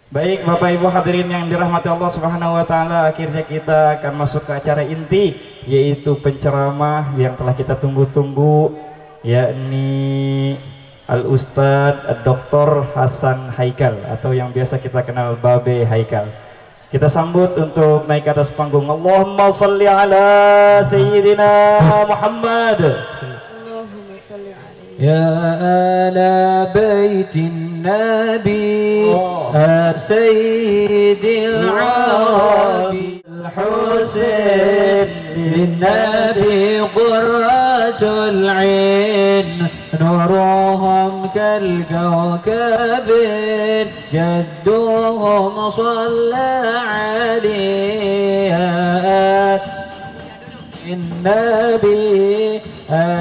Baik Bapak Ibu hadirin yang dirahmati Allah Subhanahu wa taala, akhirnya kita akan masuk ke acara inti, yaitu penceramah yang telah kita tunggu-tunggu, yakni Al Ustadz Dr. Hasan Haikal atau yang biasa kita kenal Babe Haikal. Kita sambut untuk naik ke atas panggung. Allahumma shalli ala sayyidina Muhammad. يا آل بيت النبي سيد العرب الحسين للنبي قرة العين نورهم كالكوكب جدهم صلى عليه النبي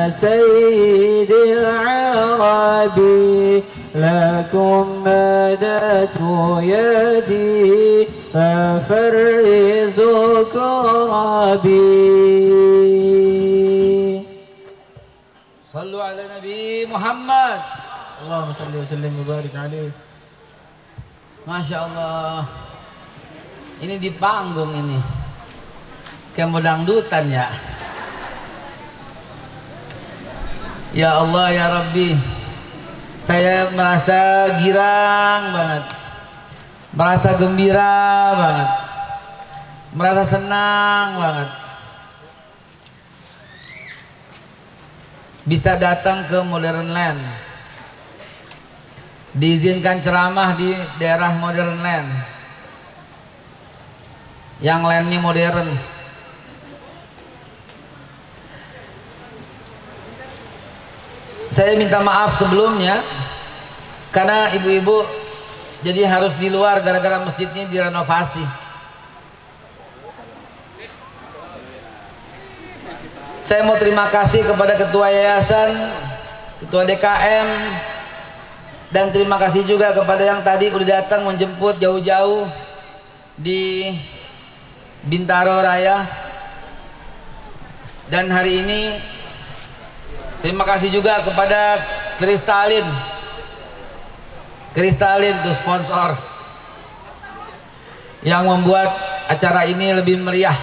سيد العربي لكم مدت يدي ففرز كربي. صلوا على نبي محمد. اللهم صل وسلم وبارك عليه. Masya Allah. Ini di panggung ini kayak mau dangdutan ya. Ya Allah ya Rabbi, saya merasa girang banget, merasa gembira banget, merasa senang banget bisa datang ke Modern Land, diizinkan ceramah di daerah Modern Land yang landnya modern. Saya minta maaf sebelumnya karena ibu-ibu jadi harus di luar gara-gara masjidnya direnovasi. Saya mau terima kasih kepada ketua yayasan, ketua DKM, dan terima kasih juga kepada yang tadi udah datang menjemput jauh-jauh di Bintaro Raya. Dan hari ini terima kasih juga kepada Kristalin tuh sponsor yang membuat acara ini lebih meriah.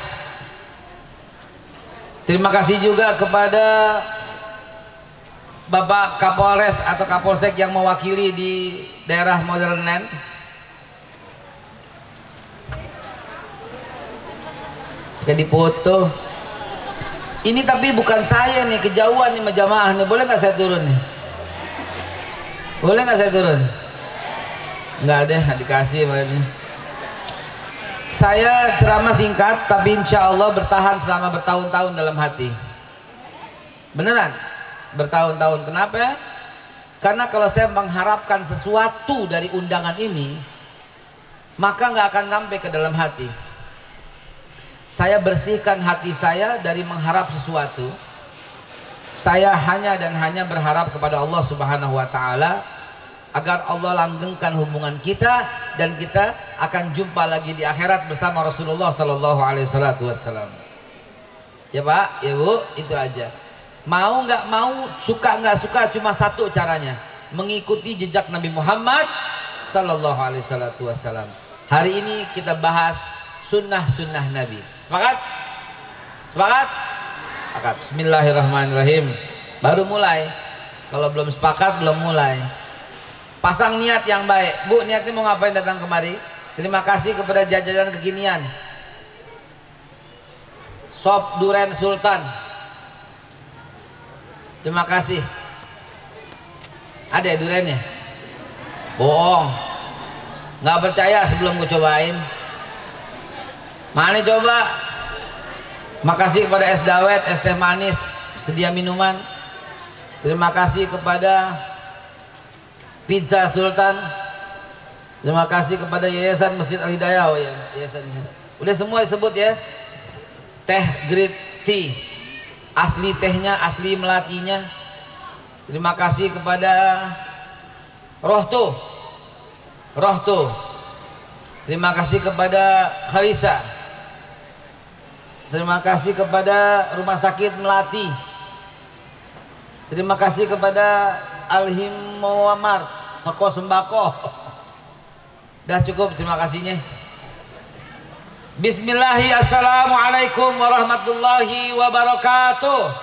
Terima kasih juga kepada Bapak Kapolres atau Kapolsek yang mewakili di daerah Modern Land. Jadi foto. Ini tapi bukan saya nih, kejauhan nih jamaah nih. Boleh nggak saya turun nih? Boleh nggak saya turun? Nggak ada, nggak dikasih makanya. Saya ceramah singkat, tapi insya Allah bertahan selama bertahun-tahun dalam hati. Beneran? Bertahun-tahun. Kenapa? Karena kalau saya mengharapkan sesuatu dari undangan ini, maka nggak akan sampai ke dalam hati. Saya bersihkan hati saya dari mengharap sesuatu. Saya hanya dan hanya berharap kepada Allah Subhanahu wa taala agar Allah langgengkan hubungan kita dan kita akan jumpa lagi di akhirat bersama Rasulullah sallallahu alaihi wasallam. Ya Pak, ya Bu, itu aja. Mau nggak mau, suka nggak suka, cuma satu caranya, mengikuti jejak Nabi Muhammad sallallahu alaihi wasallam. Hari ini kita bahas sunnah-sunnah Nabi. Sepakat? Sepakat? Sepakat. Bismillahirrahmanirrahim. Baru mulai. Kalau belum sepakat belum mulai. Pasang niat yang baik. Bu, niatnya mau ngapain datang kemari? Terima kasih kepada jajanan kekinian. Sop Duren Sultan. Terima kasih. Ada ya durennya? Bohong. Nggak percaya sebelum gue cobain. Mana coba? Makasih kepada es dawet, es teh manis, sedia minuman. Terima kasih kepada Pizza Sultan. Terima kasih kepada Yayasan Masjid Al Hidayah. Oh ya, yayasan. Udah semua disebut ya. Teh green tea. Asli tehnya, asli melatinya. Terima kasih kepada Rohto. Terima kasih kepada Khalisa. Terima kasih kepada Rumah Sakit Melati. Terima kasih kepada Al-Himmawamar, toko sembako. Dah cukup, terima kasihnya. Bismillahi, assalamualaikum warahmatullahi wabarakatuh.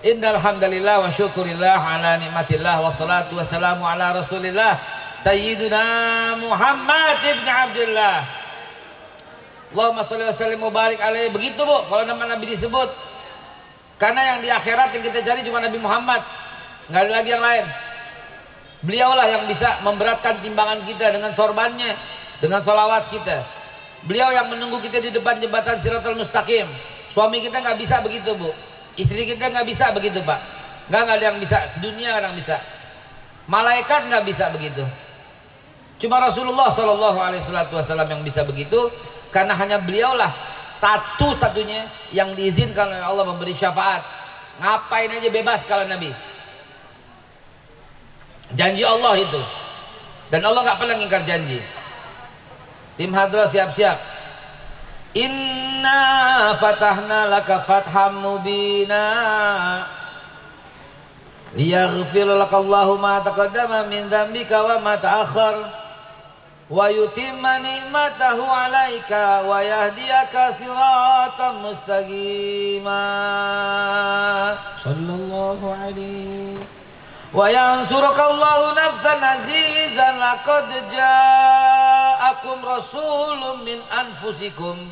Innal hamdalillah wa syukurillah ala nikmatillah wassalatu wassalamu ala rasulillah sayyidina Muhammad ibn Abdullah. Allahumma sholli wa sallim wa barik alaihi. Begitu Bu, kalau nama Nabi disebut. Karena yang di akhirat yang kita cari cuma Nabi Muhammad, nggak ada lagi yang lain. Beliaulah yang bisa memberatkan timbangan kita dengan sorbannya, dengan sholawat kita. Beliau yang menunggu kita di depan jembatan Siratal Mustaqim. Suami kita nggak bisa begitu Bu. Istri kita nggak bisa begitu Pak. Nggak ada yang bisa. Sedunia orang bisa. Malaikat nggak bisa begitu. Cuma Rasulullah SAW yang bisa begitu. Karena hanya beliaulah satu-satunya yang diizinkan oleh Allah memberi syafaat. Ngapain aja bebas kalau Nabi. Janji Allah itu. Dan Allah nggak pernah ngingkar janji. Tim Hadra siap-siap. Inna fatahna laka fatham mubina liyaghfir lakallahu ma taqaddama min dzambika wa ma ta'akhkhar wa yutimma ni'matahu 'alaika wa yahdiyaka siratan mustaqima sallallahu alaihi wa yansurukallahu nafsan azizan laqad ja'akum rasulun min anfusikum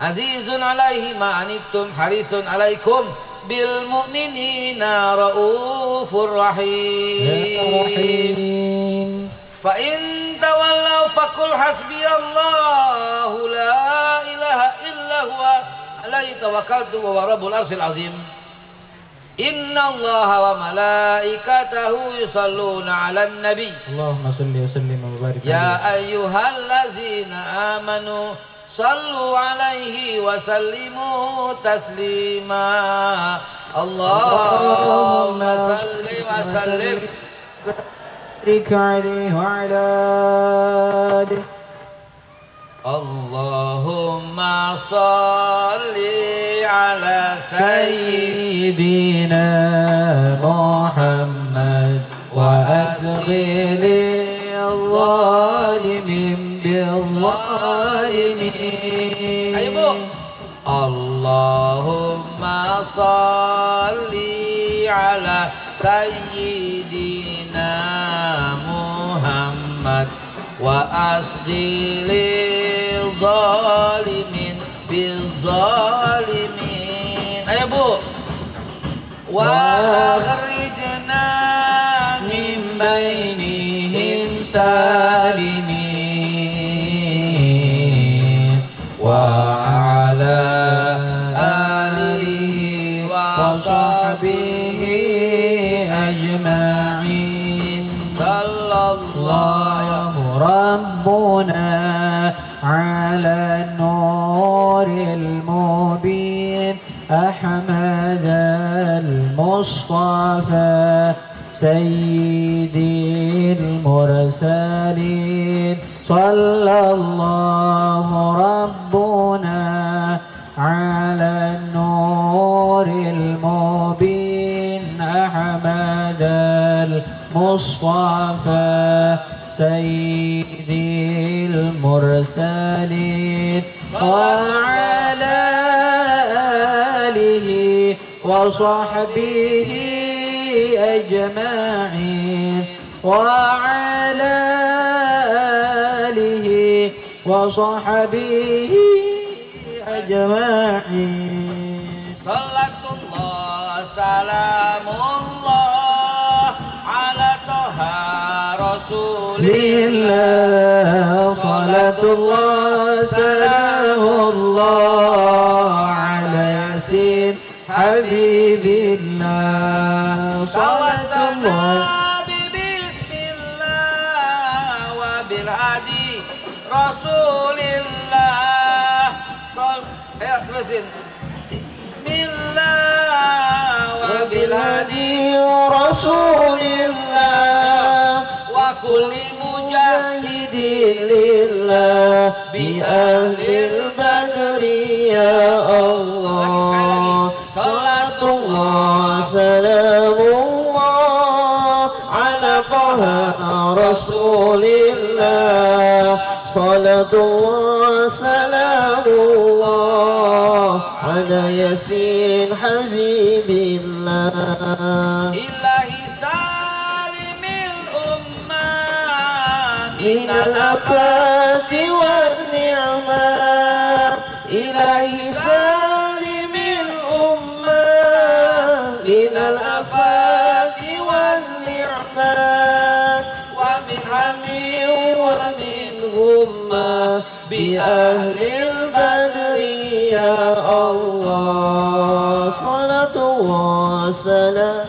azizun alaihi ma anittum harisun alaikum bil mu'minina raufur rahim. Fa in tawallaw faqul hasbiyallahu la ilaha illa huwa alaihi tawakkaltu wa huwa rabbul arsyil azim. Inna allaha wa malaikatahu yusalluna 'alan nabi. Allahumma shalli wa sallim wa barik ya ayyuhallazina amanu sallu 'alaihi wa sallimu taslima. Allahumma salli wa sallim barik alaihi wa ala alihi. Allahumma salli ala sayyidina Muhammad wa asghili al-zalimin bil-zalimin. Ayo Bu. Allahumma salli ala sayyidina Muhammad wa asghilil zalimin bil zalimin. Ayo Bu. Wa akhrijna min bainihim salimin wa ala alihi wa sahbihi ajma'in. Sallallahu ربنا على النور المبين أحمد المصطفى سيد المرسلين. صلى الله ربنا على النور المبين أحمد المصطفى سيد المرسلين وعلى آله وصحبه أجمعين وعلى آله وصحبه أجمعين. صلاة الله سلام الله على طه رسول لله صلاة الله سلام الله على ياسين حبيب الله. صلاة الله بسم الله وبالهدي رسول الله. ayo terusin. Bismillah wabilhadi Rasulillah wa kulli mujahidin lillah bi ahlil badri ya Allah. Salatullah salamullah Salatullah salamullah ala yasin habibillah. Ilahi salimil ummah Minal afati wan ni'mah. Ilahi salimil ummah minal afati wan ni'mah. wa min hamil wa min humma bi ahlil badri ya Allah. Salatullah salam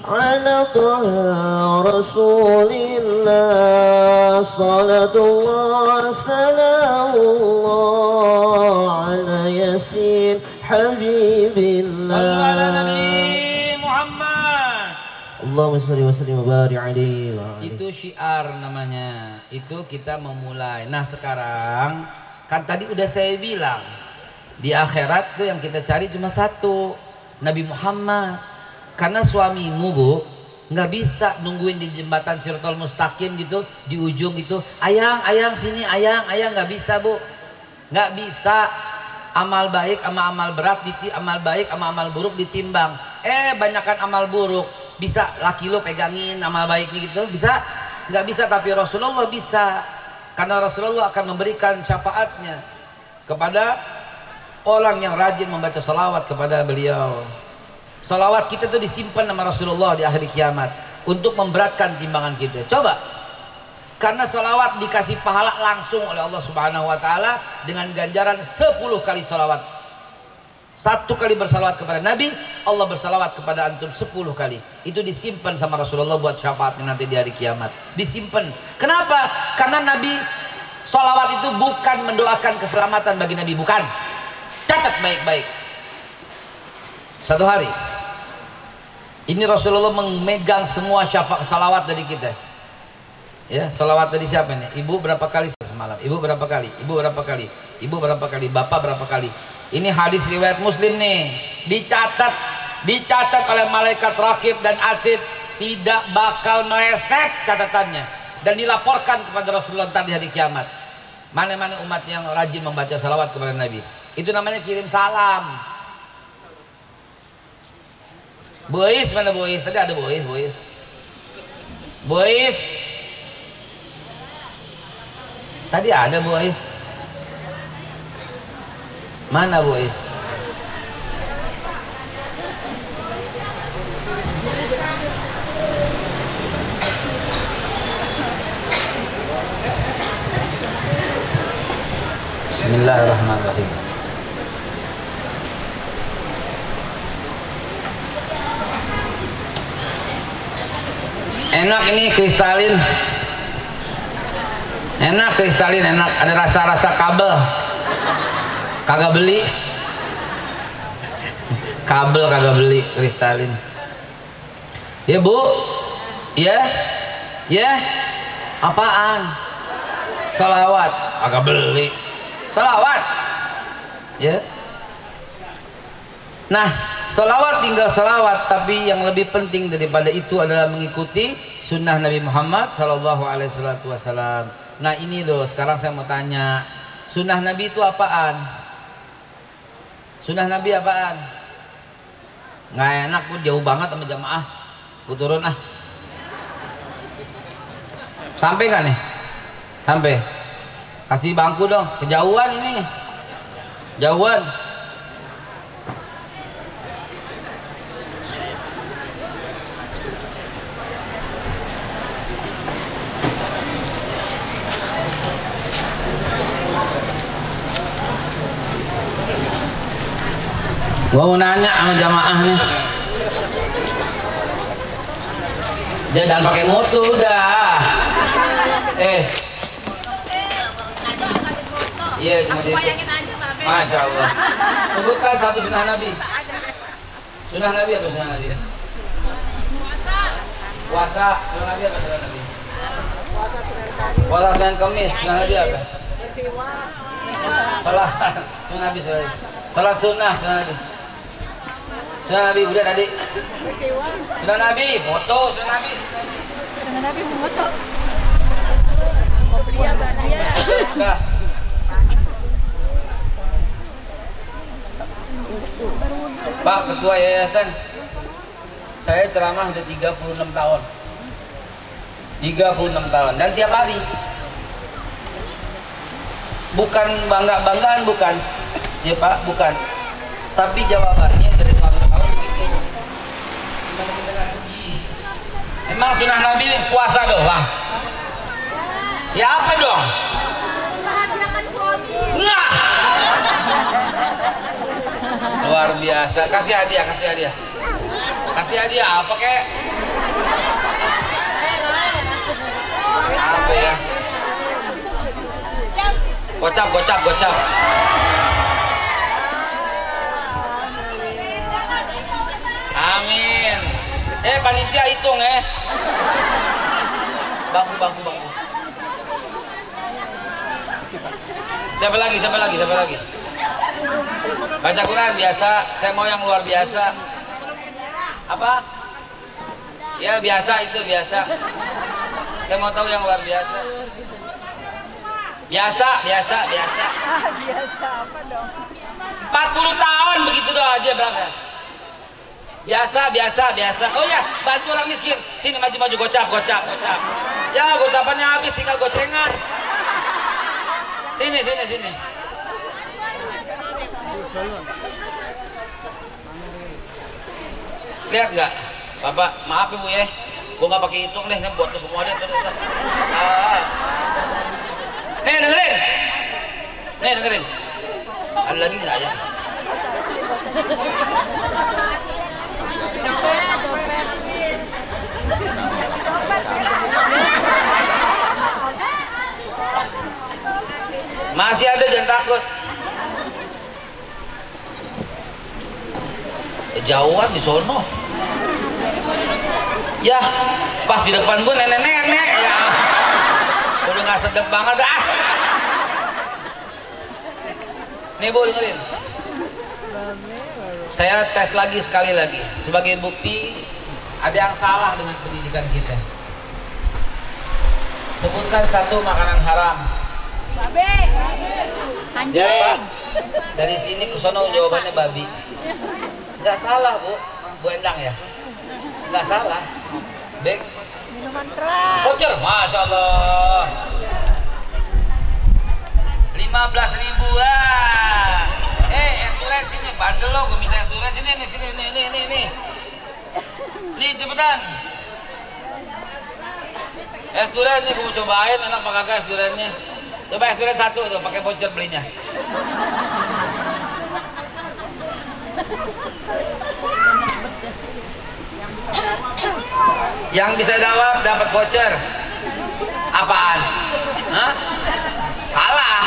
ala taha rasulillah. Salatullah salamullah ala yasin habibillah. ala Nabi Muhammad. Allahumma shalli wa sallim wa barik alaihi wa alihi. Itu syiar namanya. Itu kita memulai. Nah sekarang kan tadi udah saya bilang di akhirat tuh yang kita cari cuma satu, Nabi Muhammad. Karena suamimu bu nggak bisa nungguin di jembatan Shiratal Mustaqim gitu di ujung itu, ayang ayang sini ayang ayang, nggak bisa bu, nggak bisa. Amal baik sama amal berat amal baik sama amal buruk ditimbang, banyakkan amal buruk. Bisa laki lo pegangin amal baiknya gitu, bisa? Nggak bisa. Tapi Rasulullah bisa, karena Rasulullah akan memberikan syafaatnya kepada orang yang rajin membaca salawat kepada beliau. Salawat kita tuh disimpan sama Rasulullah di akhir kiamat untuk memberatkan timbangan kita. Coba, karena salawat dikasih pahala langsung oleh Allah Subhanahu Wa Taala dengan ganjaran 10 kali salawat. 1 kali bersalawat kepada Nabi, Allah bersalawat kepada antum 10 kali. Itu disimpan sama Rasulullah buat syafaatnya nanti di hari kiamat. Disimpan. Kenapa? Karena Nabi salawat itu bukan mendoakan keselamatan bagi Nabi, bukan. Catat baik-baik. Satu hari ini Rasulullah memegang semua syafaat salawat dari kita. Ya, salawat dari siapa nih? Ibu berapa kali semalam? Ibu berapa kali? Ibu berapa kali? Ibu berapa kali? Bapak berapa kali? Ini hadis riwayat Muslim nih. Dicatat oleh malaikat rakib dan atid, tidak bakal meleset catatannya, dan dilaporkan kepada Rasulullah di hari kiamat. Mana-mana umat yang rajin membaca salawat kepada Nabi. Itu namanya kirim salam. Bois mana Bois? Tadi ada Bois. Bois. Tadi ada Bois. Mana Bois? Bismillahirrahmanirrahim. Enak ini kristalin. Enak kristalin, enak. Ada rasa-rasa kabel. Kagak beli. Kabel kagak beli, kristalin. Ya bu, ya, apaan? Salawat, kagak beli. Salawat, ya. Nah, salawat tinggal salawat, tapi yang lebih penting daripada itu adalah mengikuti sunnah Nabi Muhammad Sallallahu Alaihi Wasallam. Nah ini loh, sekarang saya mau tanya, sunnah Nabi itu apaan? Sunnah Nabi apaan? Nggak enak, gue jauh banget sama jamaah, gue turun ah. Sampai nggak nih? Sampai. Kasih bangku dong, kejauhan ini, jauhan. Gua mau nanya sama jamaahnya. Dia jangan pakai mutu udah. Iya cuma itu. Masya Allah. Sebutkan satu sunnah Nabi. Sunnah Nabi apa sunnah Nabi? Puasa. Sunnah Nabi apa sunnah Nabi? Puasa Senin Kamis. Sunnah Nabi apa? Salat. Sunnah Nabi sunnah. Salat sunnah sunnah Nabi. Sunnah Nabi udah tadi. Sunnah Nabi foto. Sunnah Nabi. Sunnah Nabi foto. Nah. Pak Ketua Yayasan, saya ceramah udah 36 tahun. 36 tahun dan tiap hari. Bukan bangga-banggaan, bukan. Ya Pak, bukan. Tapi jawabannya dari tahun-tahun begitu. Gimana kita nggak sedih? Emang sunnah Nabi puasa doang? Ya apa dong? Bahagiakan suami. Nah, luar biasa. Kasih hadiah, kasih hadiah. Kasih hadiah apa kek? Apa ya? Gocap, gocap, gocap. Amin. Panitia hitung Bangku, bangku, bangku. Siapa lagi, siapa lagi, siapa lagi? Baca Quran biasa, saya mau yang luar biasa. Apa? Ya biasa, itu biasa. Saya mau tahu yang luar biasa. Biasa, biasa, biasa. Biasa apa dong? 40 tahun begitu doang aja berapa? Biasa, biasa, biasa. Oh ya, bantu orang miskin. Sini maju-maju, gocap, gocap, gocap. Ya, gocapannya habis, tinggal gocengan. Sini, sini, sini. Lihat nggak, Bapak? Maaf Ibu ya, gua nggak pakai hitung deh, ini buat semua deh. Nih dengerin, nih dengerin. Ada lagi nggak ya? Masih ada, jangan takut. Jauhan di sono. Ya, pas di depan gua nenek-nenek ya. Udah nggak sedap banget dah. Nih Bu, dengerin. Saya tes lagi sekali lagi sebagai bukti ada yang salah dengan pendidikan kita. Sebutkan satu makanan haram. Babe. Ya, Pak. Dari sini ke sono jawabannya babi. Nggak salah Bu Endang ya. Nggak salah. Bek. Minuman keras. Voucher, Masya Allah. 15.000 es durian sini, bandel lo, gue minta es durian sini, nih, sini, nih. Nih, cepetan. Es durian nih, gue mau cobain, enak apa kagak es duriannya. Coba es durian satu tuh, pakai voucher belinya. Yang bisa jawab dapat voucher. Apaan? Hah? Salah.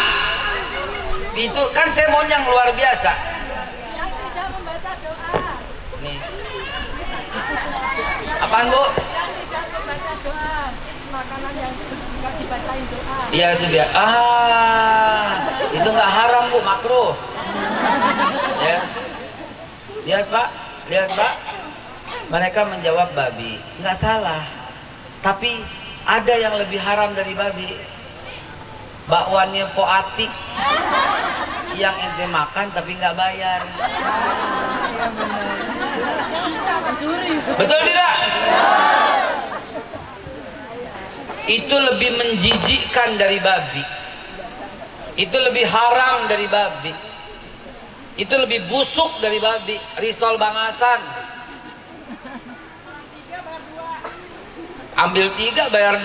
Itu kan saya mau yang luar biasa. Yang tidak membaca doa. Nih. Apaan Bu? Yang tidak membaca doa. Makanan yang nggak dibacain doa. Iya itu dia. Itu nggak haram Bu, makruh. Ya. Lihat Pak, lihat Pak. Mereka menjawab babi, nggak salah. Tapi ada yang lebih haram dari babi. Bakwannya Po Atik yang ente makan tapi nggak bayar. Betul tidak? Itu lebih menjijikkan dari babi. Itu lebih haram dari babi. Itu lebih busuk dari babi. Risol Bangasan. Ambil 3 bayar 2.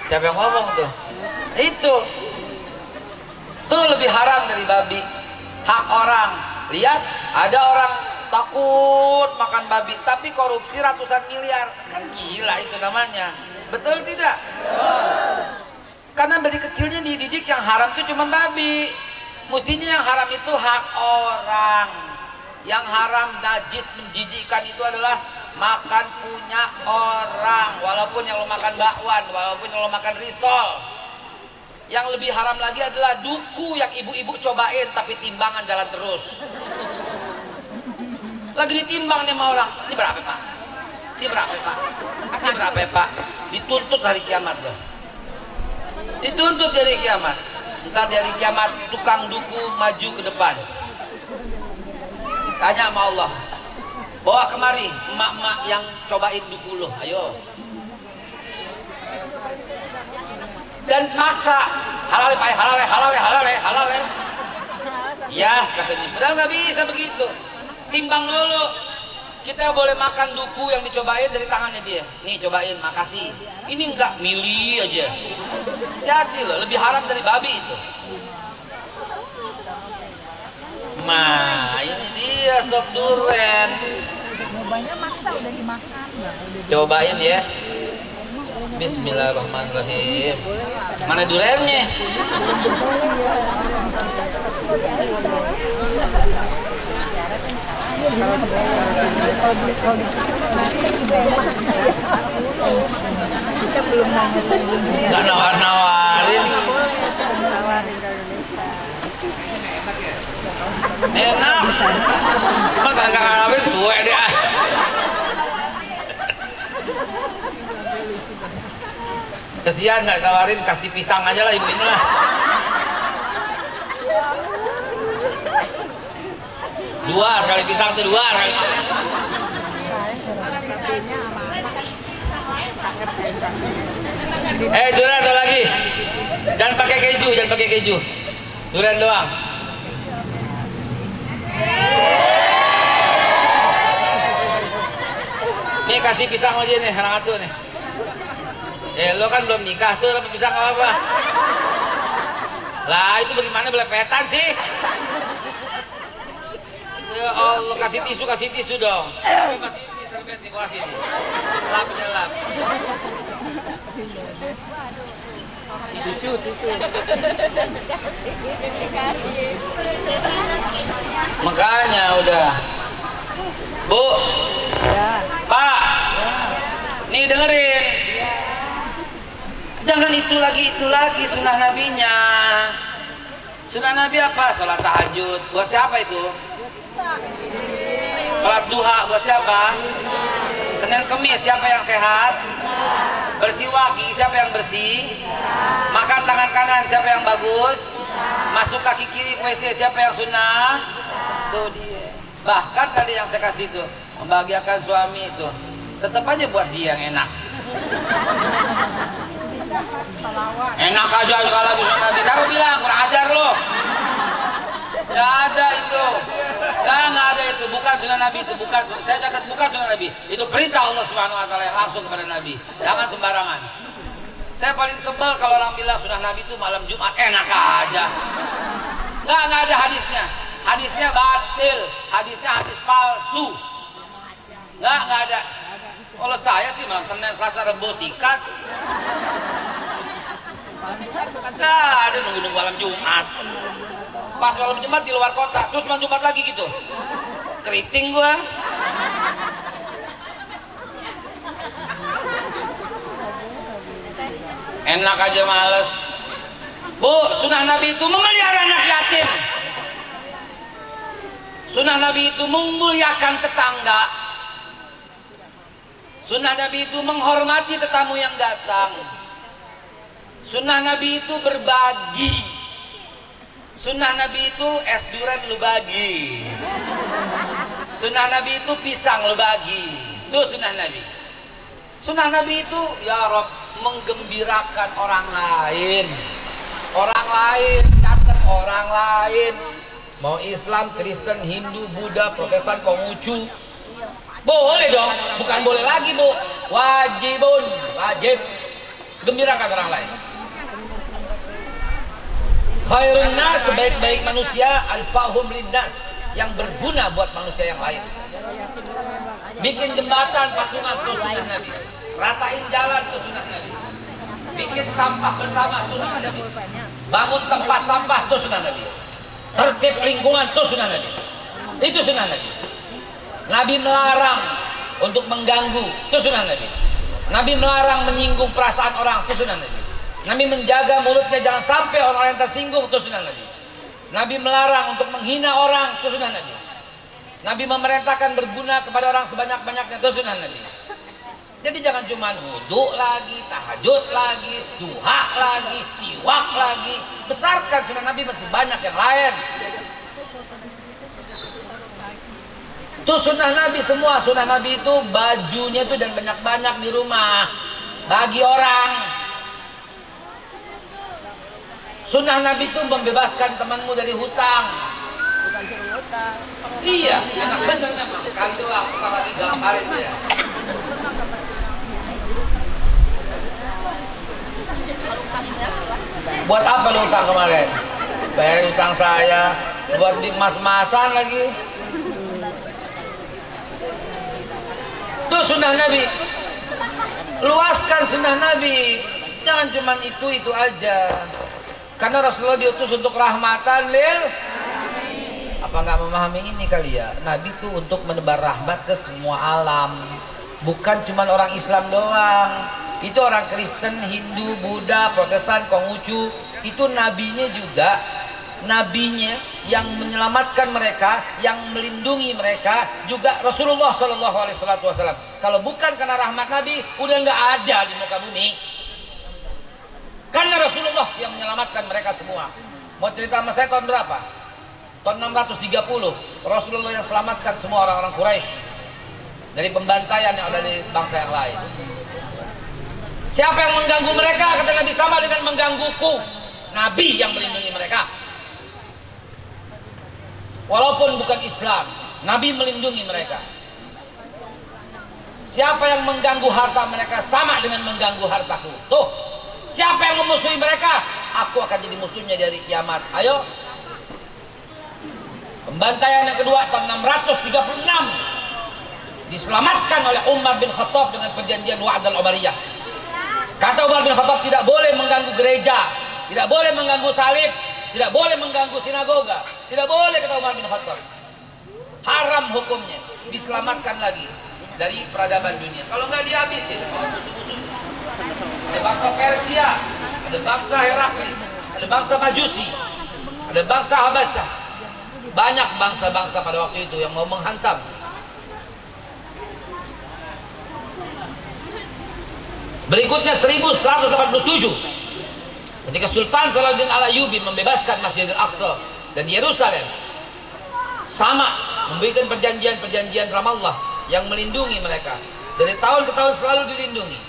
Siapa yang ngomong tuh? Itu lebih haram dari babi. Hak orang. Lihat, ada orang takut makan babi tapi korupsi ratusan miliar. Kan gila itu namanya. Betul tidak? Karena dari kecilnya dididik yang haram itu cuma babi. Mestinya yang haram itu hak orang. Yang haram, najis, menjijikkan itu adalah makan punya orang, walaupun yang lo makan bakwan, walaupun yang lo makan risol. Yang lebih haram lagi adalah duku yang ibu-ibu cobain tapi timbangan jalan terus. Lagi ditimbang nih sama orang, ini berapa Pak? Ini berapa Pak? Ini berapa Pak? Dituntut hari kiamat tuh. Dituntut dari kiamat. Ntar dari kiamat tukang duku maju ke depan. Tanya sama Allah, bawa kemari emak-emak yang cobain duku lo, ayo. Dan maksa, halal pak, halal. Ya katanya, padahal nggak bisa begitu. Timbang dulu. Kita boleh makan duku yang dicobain dari tangannya dia. Nih cobain, makasih. Ini enggak, milih aja. Hati loh, lebih haram dari babi itu. Nah, ini dia sop duren. Nyobanya maksa udah dimakan. Cobain ya. Bismillahirrahmanirrahim. Mana durennya? Kita belum Nggak nawar-nawarin. Enak. Emang kagak ngalamin suwe deh. Kesian nggak tawarin, kasih pisang aja lah ibu ini lah. Dua kali pisang tuh dua kali. Durian ada lagi. Jangan pakai keju, Durian doang. Nih kasih pisang aja nih, anak tuh nih. Lo kan belum nikah tuh, dapat pisang apa? Lah itu bagaimana belepetan sih? Ya Allah, kasih tisu dong. Kasih serbet nih, kasih nih. Lap. Tisu. Makanya udah. Bu. Ya. Pak. Nih dengerin. Jangan itu lagi sunnah nabinya. Sunnah nabi apa? Sholat tahajud. Buat siapa itu? Sholat duha buat siapa? Senin Kemis siapa yang sehat? Bersiwak gigi siapa yang bersih? Makan tangan kanan siapa yang bagus? Masuk kaki kiri WC siapa yang sunnah? Tuh dia. Bahkan tadi yang saya kasih itu membahagiakan suami itu, tetap aja buat dia yang enak. Enak aja kalau sunnah nabi. Saya bilang kurang ajar lo. Gak ada itu. Nggak ada itu, bukan sunnah nabi itu, bukan. Saya catat bukan sunnah nabi. Itu perintah Allah Subhanahu Wa Taala yang langsung kepada nabi. Jangan sembarangan. Saya paling sebel kalau orang bilang sunnah nabi itu malam Jumat enak aja. Nggak ada hadisnya. Hadisnya batil. Hadisnya hadis palsu. Nggak ada. Kalau saya sih malam Senin, Selasa, Rabu sikat. Nggak ada nunggu malam Jumat. Pas malam Jumat di luar kota, terus malam Jumat lagi gitu. Keriting gua. Enak aja males. Bu, sunnah Nabi itu memelihara anak yatim. Sunnah Nabi itu memuliakan tetangga. Sunnah Nabi itu menghormati tetamu yang datang. Sunnah Nabi itu berbagi. Sunnah Nabi itu es durian lu bagi. Sunnah Nabi itu pisang lu bagi. Itu sunnah Nabi. Sunnah Nabi itu ya Rob menggembirakan orang lain. Orang lain, catat orang lain. Mau Islam, Kristen, Hindu, Buddha, Protestan, Konghucu. Boleh dong, bukan boleh lagi bu. Wajib. Gembirakan orang lain. Khairun nas, sebaik-baik manusia, anfa'hum linnas, yang berguna buat manusia yang lain. Bikin jembatan patungan itu sunnah Nabi. Ratain jalan itu sunnah Nabi. Bikin sampah bersama itu sunnah Nabi. Bangun tempat sampah itu sunnah Nabi. Tertib lingkungan itu sunnah Nabi. Itu sunnah Nabi. Nabi melarang untuk mengganggu, itu sunnah Nabi. Nabi melarang menyinggung perasaan orang, itu sunnah Nabi. Nabi menjaga mulutnya jangan sampai orang yang tersinggung, itu sunnah Nabi. Nabi melarang untuk menghina orang, itu sunnah Nabi. Nabi memerintahkan berguna kepada orang sebanyak-banyaknya, itu sunnah Nabi. Jadi jangan cuma wudhu lagi, tahajud lagi, duha lagi, siwak lagi. Besarkan sunnah Nabi, masih banyak yang lain. Itu sunnah Nabi semua. Sunnah Nabi itu bajunya itu dan banyak-banyak di rumah bagi orang. Sunnah Nabi itu membebaskan temanmu dari hutang. Bukan suruh hutang. Iya, enak bener memang. Sekali doang, kita lagi gambarin dia. Buat apa lu utang kemarin? Bayar utang saya, buat beli emas-emasan lagi. Itu sunnah Nabi. Luaskan sunnah Nabi. Jangan cuma itu aja. Karena Rasulullah diutus untuk rahmatan lil. Apa nggak memahami ini kali ya? Nabi itu untuk menebar rahmat ke semua alam. Bukan cuma orang Islam doang. Itu orang Kristen, Hindu, Buddha, Protestan, Konghucu. Itu nabinya juga. Nabinya yang menyelamatkan mereka, yang melindungi mereka juga Rasulullah SAW. Kalau bukan karena rahmat Nabi, udah nggak ada di muka bumi. Karena Rasulullah yang menyelamatkan mereka semua. Mau cerita sama saya tahun berapa? Tahun 630. Rasulullah yang selamatkan semua orang-orang Quraisy dari pembantaian yang ada di bangsa yang lain. Siapa yang mengganggu mereka? Kata Nabi, sama dengan menggangguku. Nabi yang melindungi mereka. Walaupun bukan Islam, Nabi melindungi mereka. Siapa yang mengganggu harta mereka sama dengan mengganggu hartaku. Tuh, siapa yang memusuhi mereka, aku akan jadi musuhnya dari kiamat. Ayo. Pembantaian yang kedua tahun 636 diselamatkan oleh Umar bin Khattab dengan perjanjian Wa'd al-Umariyah. Kata Umar bin Khattab, tidak boleh mengganggu gereja, tidak boleh mengganggu salib, tidak boleh mengganggu sinagoga, tidak boleh, kata Umar bin Khattab. Haram hukumnya. Diselamatkan lagi dari peradaban dunia. Kalau nggak dihabisin musuh-musuhnya. Ada bangsa Persia, ada bangsa Heraklis, ada bangsa Majusi, ada bangsa Habasyah. Banyak bangsa-bangsa pada waktu itu yang mau menghantam. Berikutnya 1187 ketika Sultan Salahuddin Al-Ayyubi membebaskan Masjidil Aqsa dan Yerusalem, sama memberikan perjanjian Ramallah yang melindungi mereka. Dari tahun ke tahun selalu dilindungi.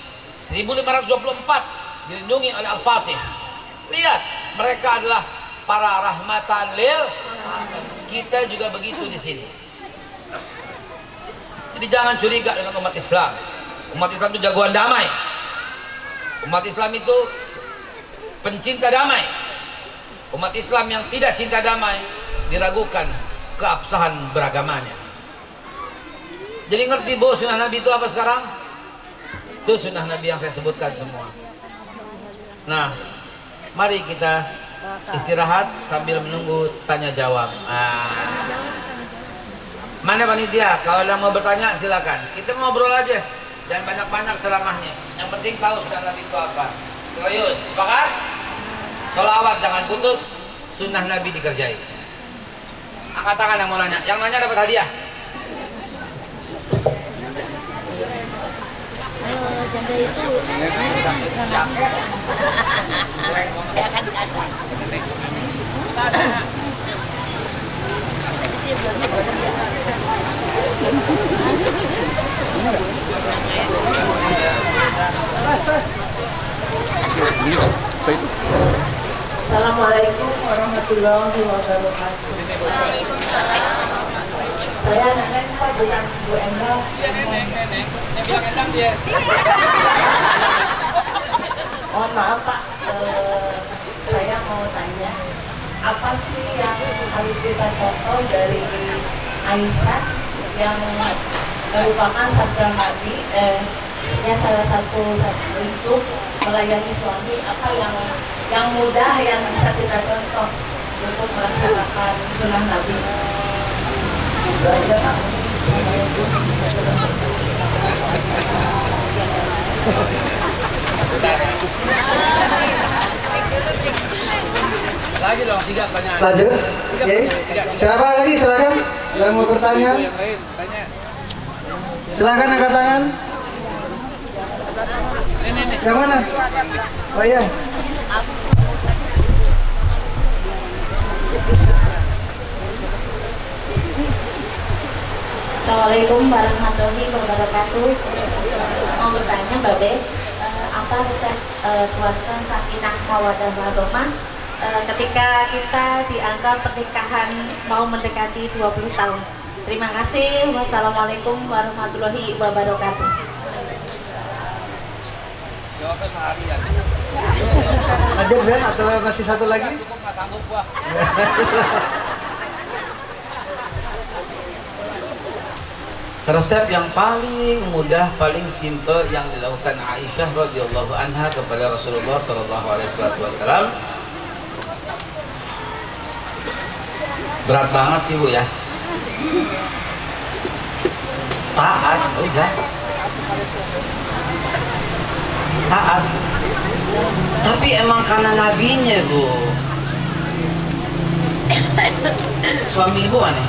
1524 dilindungi oleh Al-Fatih. Lihat, mereka adalah para rahmatan lil. Kita juga begitu di sini. Jadi jangan curiga dengan umat Islam. Umat Islam itu jagoan damai. Umat Islam itu pencinta damai. Umat Islam yang tidak cinta damai diragukan keabsahan beragamanya. Jadi ngerti bahwa sunnah Nabi itu apa sekarang? Itu sunnah Nabi yang saya sebutkan semua. Nah, mari kita istirahat sambil menunggu tanya jawab. Mana panitia? Kalau ada mau bertanya silakan. Kita ngobrol aja. Jangan banyak-banyak ceramahnya. Yang penting tahu sunnah Nabi itu apa. Serius, sepakat? Sholawat jangan putus. Sunnah Nabi dikerjain. Angkat tangan yang mau nanya. Yang nanya dapat hadiah. Janda itu Assalamualaikum warahmatullahi wabarakatuh. Saya Nenek Pak, bukan Bu Endang. Iya nenek. Yang bilang Endang dia. Mohon maaf Pak, saya mau tanya, apa sih yang harus kita contoh dari Aisyah yang merupakan sabda Nabi, salah satu untuk melayani suami, apa yang mudah yang bisa kita contoh untuk melaksanakan sunnah Nabi? Itu aja Pak. Lagi dong, 3 pertanyaan. Lanjut. Tiga Oke. pertanyaan. Siapa lagi silakan yang mau bertanya? Silakan angkat tangan. Yang mana? Oh iya. Assalamualaikum warahmatullahi wabarakatuh. Mau bertanya Mbak Be, apa resep keluarga sakinah mawaddah warahmah ketika kita di angka pernikahan mau mendekati 20 tahun? Terima kasih. Wassalamualaikum warahmatullahi wabarakatuh. Jawabnya seharian. Ada Ben atau masih satu lagi? Cukup nggak sanggup gua. Resep yang paling mudah, paling simple yang dilakukan Aisyah radhiyallahu anha kepada Rasulullah sallallahu alaihi wasallam. Berat banget sih Bu ya. Taat, udah. Taat. Tapi emang karena nabinya Bu. Suami Ibu aneh.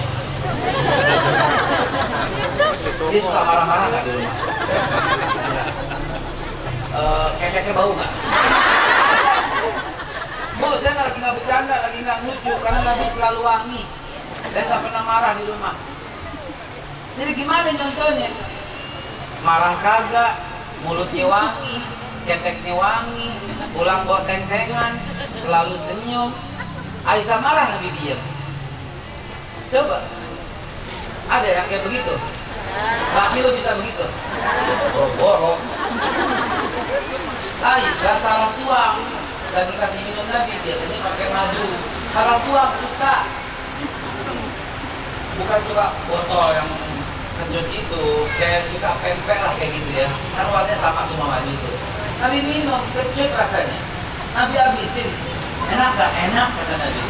Dia suka marah-marah nggak di rumah? Enggak. Keteknya bau nggak? Bu, saya nggak bercanda, lagi nggak lucu karena Nabi selalu wangi dan nggak pernah marah di rumah. Jadi gimana contohnya? Marah kagak, mulutnya wangi, keteknya wangi, pulang bawa tentengan, selalu senyum. Aisyah marah, Nabi diam. Coba, ada yang kayak begitu? Laki lo bisa begitu? Boro-boro. Aisyah salah tuang, lagi kasih minum Nabi, biasanya pakai madu. Salah tuang suka, bukan suka botol yang kecut itu, kayak suka pempek lah kayak gitu ya. Kan warnanya sama tuh madu itu. Nabi minum, kecut rasanya. Nabi habisin. Enak gak? Enak kata Nabi.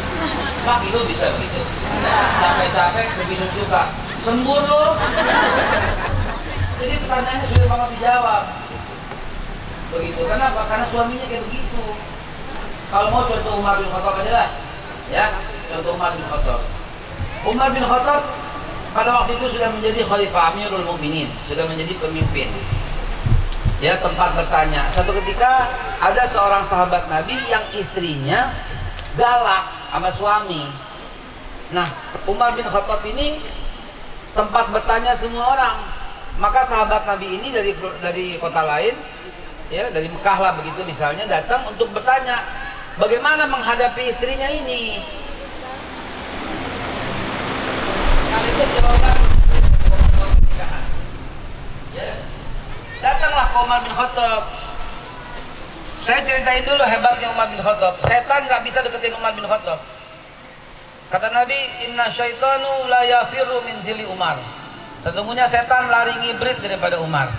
Laki lo bisa begitu? Capek-capek minum suka. Sembur lo. Jadi pertanyaannya sudah banget dijawab. Begitu. Kenapa? Karena suaminya kayak begitu. Kalau mau contoh Umar bin Khattab aja lah. Ya, contoh Umar bin Khattab. Umar bin Khattab pada waktu itu sudah menjadi khalifah Amirul Mukminin, sudah menjadi pemimpin. Ya, tempat bertanya. Satu ketika ada seorang sahabat Nabi yang istrinya galak sama suami. Nah, Umar bin Khattab ini tempat bertanya semua orang. Maka sahabat Nabi ini dari kota lain, ya dari Mekah lah begitu misalnya, datang untuk bertanya bagaimana menghadapi istrinya ini. Sekaligus jawaban pernikahan. Ya. Datanglah ke Umar bin Khattab. Saya ceritain dulu hebatnya Umar bin Khattab. Setan nggak bisa deketin Umar bin Khattab. Kata Nabi, inna syaitanu la yafiru min zili Umar. Sesungguhnya setan lari ngibrit daripada Umar.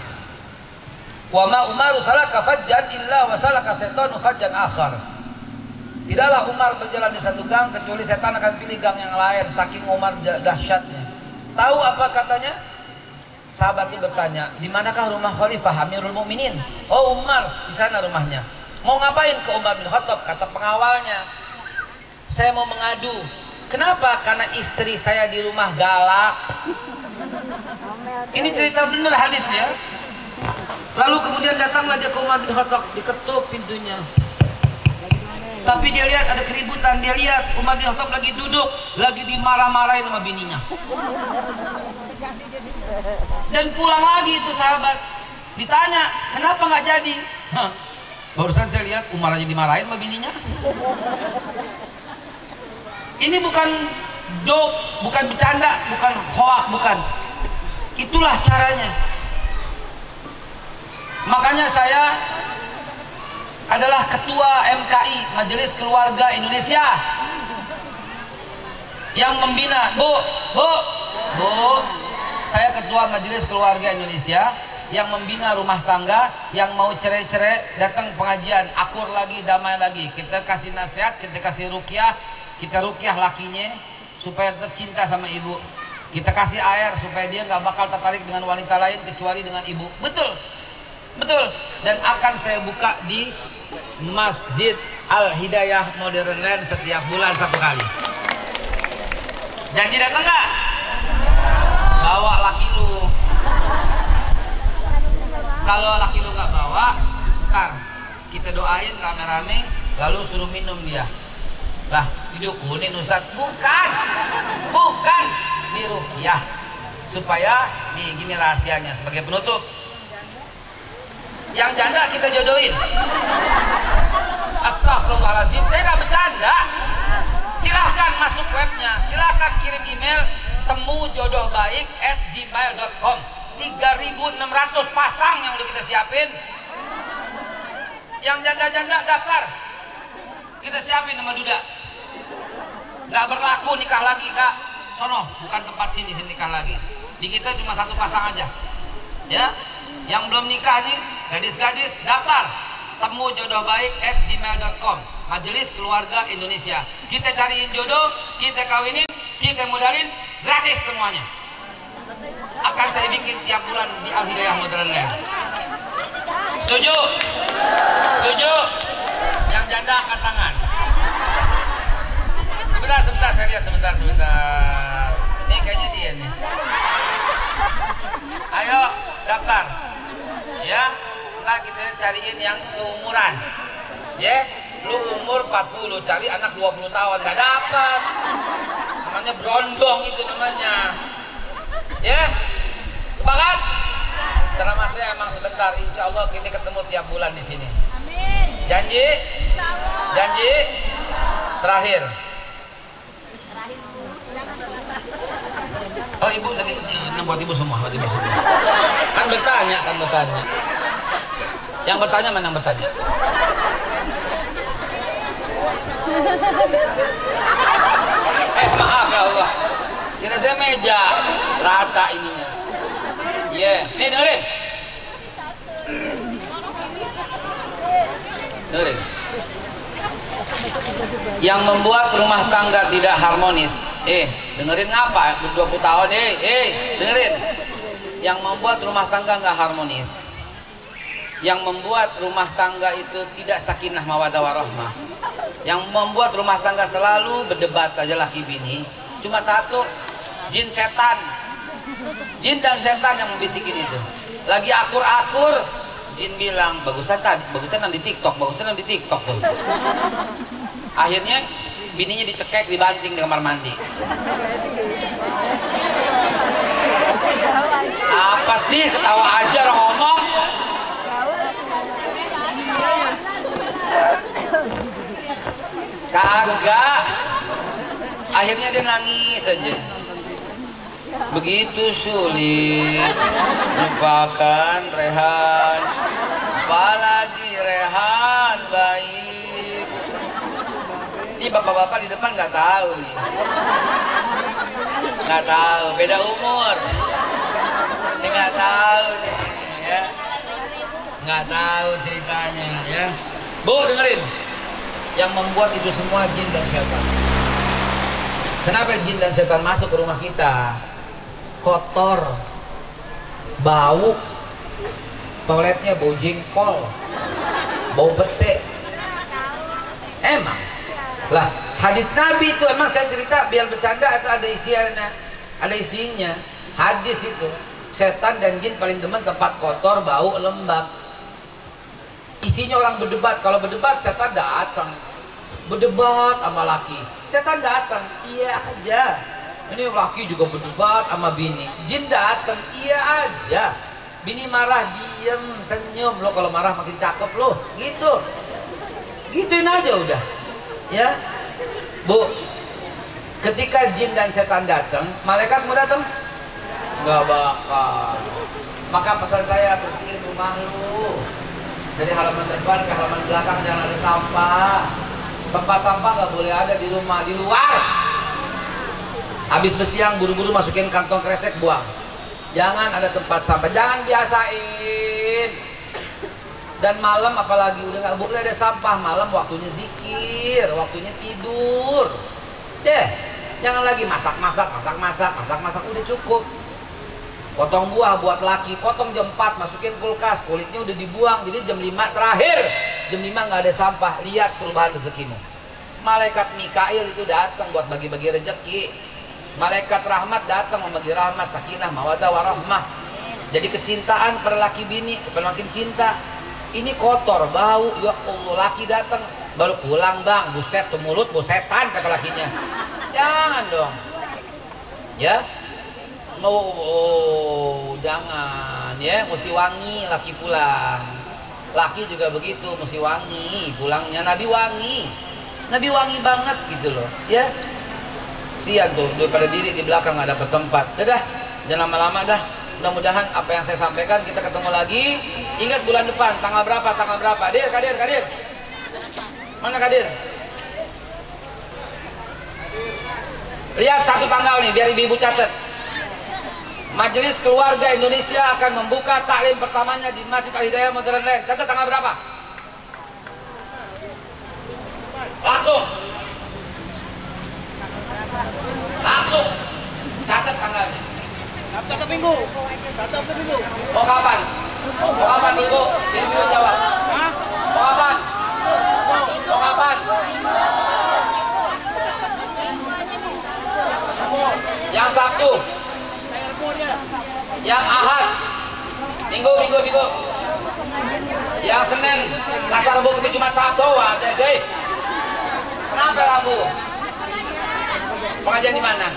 Wa ma Umaru salaka fajjan illa wa salaka setanu fajjan akhar. Tidaklah Umar berjalan di satu gang kecuali setan akan pilih gang yang lain, saking Umar dahsyatnya. Tahu apa katanya? Sahabat itu bertanya, di manakah rumah Khalifah Amirul Mukminin? Oh Umar, di sana rumahnya. Mau ngapain ke Umar bin Khattab? Kata pengawalnya, saya mau mengadu. Kenapa? Karena istri saya di rumah galak. Ini cerita benar hadisnya. Lalu kemudian datanglah dia ke Umar bin Khattab, diketuk pintunya. Tapi dia lihat ada keributan, dia lihat Umar bin Khattab lagi duduk, lagi dimarah-marahin sama bininya. Dan pulang lagi itu sahabat, ditanya kenapa nggak jadi? Barusan saya lihat Umar aja dimarahin sama bininya. Ini bukan joke, bukan bercanda, bukan hoak, bukan. Itulah caranya. Makanya saya adalah ketua MKI, Majelis Keluarga Indonesia, yang membina. Bu, saya ketua Majelis Keluarga Indonesia yang membina rumah tangga yang mau cerai-cerai datang pengajian, akur lagi, damai lagi. Kita kasih nasihat, kita kasih ruqyah, kita ruqyah lakinya supaya tercinta sama ibu. Kita kasih air supaya dia nggak bakal tertarik dengan wanita lain kecuali dengan ibu. Betul, betul. Dan akan saya buka di Masjid Al Hidayah Modern Land setiap bulan 1 kali. Janji datang nggak? Bawa laki lu. Kalau laki lu nggak bawa, ntar kita doain rame-rame, lalu suruh minum dia. Lah, didukunin Ustaz? Bukan, bukan, diruqyah supaya gini rahasianya sebagai penutup. Yang janda kita jodohin. Astagfirullahaladzim, saya nggak bercanda. Silahkan masuk webnya, silahkan kirim email temujodohbaik@gmail.com. 3.600 pasang yang udah kita siapin. Yang janda-janda daftar, kita siapin sama duda. Nggak berlaku nikah lagi, Kak. Sono, bukan tempat sini nikah lagi. Di kita cuma satu pasang aja. Ya, yang belum nikah nih, gadis-gadis daftar temujodohbaik@gmail.com. Majelis Keluarga Indonesia. Kita cariin jodoh, kita kawinin, kita modalin, gratis semuanya. Akan saya bikin tiap bulan di Al-Hidayah Modern Land. Setuju? Setuju? Yang janda angkat tangan. Sebentar, saya lihat sebentar. Ini kayaknya dia nih. Ayo daftar. Ya, ntar kita cariin yang seumuran. Ya, lu umur 40, cari anak 20 tahun, gak dapat. Namanya berondong itu namanya. Ya, sepakat? Ceramah saya emang sebentar, insya Allah kita ketemu tiap bulan di sini. Amin. Janji? Janji? Terakhir. Oh ibu tadi, ini buat ibu semua, buat ibu semua. Kan bertanya. Yang bertanya mana yang bertanya? Maaf ya Allah. Kira saya meja rata ininya. Iya, nih dengerin. Yang membuat rumah tangga tidak harmonis. Dengerin apa? 20 tahun, dengerin. Yang membuat rumah tangga nggak harmonis, yang membuat rumah tangga itu tidak sakinah mawaddah warahmah, yang membuat rumah tangga selalu berdebat aja laki bini, cuma satu, jin setan. Jin dan setan yang membisikin itu. Lagi akur-akur, jin bilang bagusan di TikTok tuh. Akhirnya bininya dicekek, dibanting di kamar mandi. Apa sih, ketawa aja orang ngomong. Kagak. Akhirnya dia nangis aja. Begitu sulit lupakan Rehan, apalagi Rehan baik. Ini bapak-bapak di depan nggak tahu nih, nggak tahu, beda umur. Ini nggak tahu nih, ya, nggak tahu ceritanya, ya. Bu dengerin, yang membuat itu semua jin dan setan. Kenapa jin dan setan masuk ke rumah kita? Kotor, bau, toiletnya bau jengkol, bau pete. Emang lah, hadis Nabi itu emang saya cerita biar bercanda atau ada isinya. Hadis itu setan dan jin paling demen tempat kotor, bau, lembab. Isinya orang berdebat. Kalau berdebat setan datang, berdebat sama laki, setan datang, iya aja. Ini laki juga berdebat sama bini, jin datang, iya aja. Bini marah, diem, senyum. Lo kalau marah makin cakep lo, gitu. Gituin aja udah. Ya, Bu. Ketika jin dan setan datang, malaikat mau datang? Nggak bakal. Maka pesan saya, bersihin rumah lu. Dari halaman depan ke halaman belakang jangan ada sampah. Tempat sampah nggak boleh ada di rumah, di luar. Habis bersiang buru-buru masukin kantong kresek, buang. Jangan ada tempat sampah, jangan biasain. Dan malam apalagi udah nggak boleh ada sampah. Malam waktunya zikir, waktunya tidur. Jangan lagi masak udah cukup. Potong buah buat laki, potong jam 4, masukin kulkas, kulitnya udah dibuang. Jadi jam 5 terakhir, jam 5 nggak ada sampah. Lihat perubahan rezekimu. Malaikat Mikail itu datang buat bagi-bagi rezeki. Malaikat rahmat datang membagi rahmat, sakinah, mawaddah warahmah. Jadi kecintaan per laki bini makin cinta. Ini kotor, bau, ya Allah, laki datang baru pulang bang, buset tuh mulut, bau setan kata lakinya. Jangan dong, ya. Jangan ya, mesti wangi laki pulang. Laki juga begitu, mesti wangi pulangnya. Nabi wangi banget gitu loh, ya. Sian tuh daripada diri di belakang nggak dapet tempat. Dadah, jangan lama-lama dah. Mudah-mudahan apa yang saya sampaikan kita ketemu lagi. Ingat bulan depan tanggal berapa? Kadir. Mana Kadir? Lihat satu tanggal nih biar ibu-ibu catat. Majelis Keluarga Indonesia akan membuka taklim pertamanya di Masjid Al Hidayah Modern Land. Catat tanggal berapa? Langsung catat tanggalnya. Sabtu Minggu. Mau kapan? Ibu? Ibu jawab. Mau kapan? Yang Sabtu. Yang Ahad. Minggu. Yang Senin. Asal Rabu ke Jumat Sabtu. Deh. Kenapa Rabu? Pengajian di mana?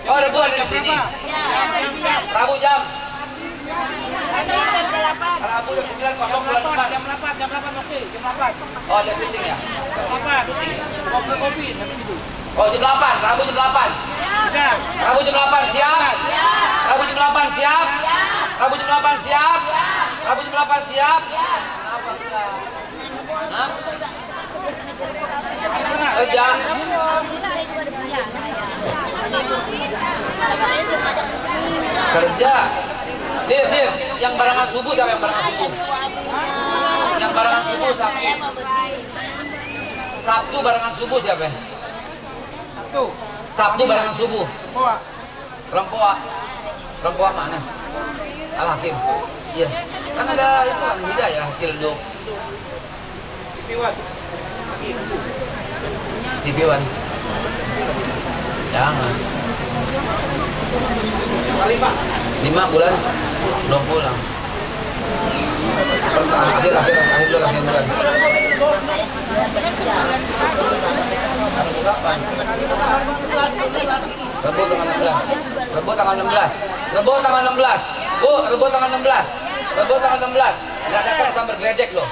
Oh, Rabu ada di sini. Rabu jam. Rabu jam 9.00 bulan depan. Jam 8 oke, jam 8. Oh, ada syuting ya? Jam 8. Kopi nanti itu. Oh, jam 8. Rabu jam 8. Siap. Rabu jam 8 siap. Rabu jam 8 siap. Rabu jam 8 siap. Rabu jam 8 siap. Hah? Jam. Kerja. Dir, yang barengan subuh siapa yang barengan subuh? Yang barengan subuh Sabtu. Sabtu barengan subuh siapa? Sabtu barengan subuh. Rempoa mana? Al-Hakim. Iya. Kan ada itu kan Hidayah Kilduk. TV One. Jangan. 5 bulan belum pulang. Akhir bulan. Rebo tanggal 16. Rebo tanggal 16. Rebo tanggal 16. Enggak datang bukan bergeledek loh.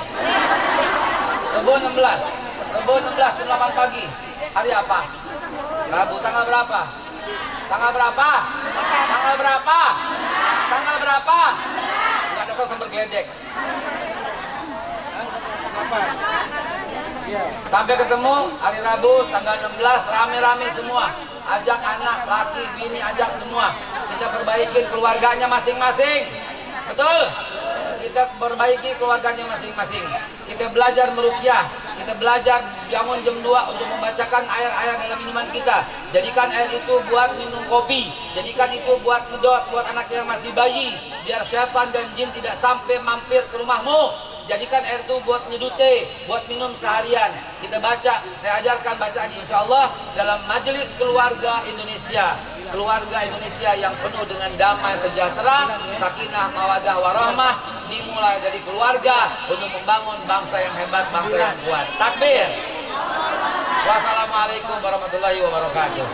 Rebo 16 jam 8 pagi. Hari apa? Rabu. Tanggal berapa? Enggak datang sambil geledek. Sampai ketemu hari Rabu tanggal 16 rame-rame semua. Ajak anak, laki, bini, ajak semua. Kita perbaiki keluarganya masing-masing. Betul? Kita perbaiki keluarganya masing-masing. Kita belajar meruqyah, kita belajar bangun jam 2 untuk membacakan air-air dalam minuman kita. Jadikan air itu buat minum kopi, jadikan itu buat ngedot buat anak yang masih bayi, biar syaitan dan jin tidak sampai mampir ke rumahmu. Jadikan air itu buat nyedute, buat minum seharian. Kita baca, saya ajarkan bacaan insya Allah dalam Majelis Keluarga Indonesia. Keluarga Indonesia yang penuh dengan damai sejahtera, sakinah, mawadah, warahmah, dimulai dari keluarga untuk membangun bangsa yang hebat, bangsa yang kuat. Takbir. Wassalamualaikum warahmatullahi wabarakatuh.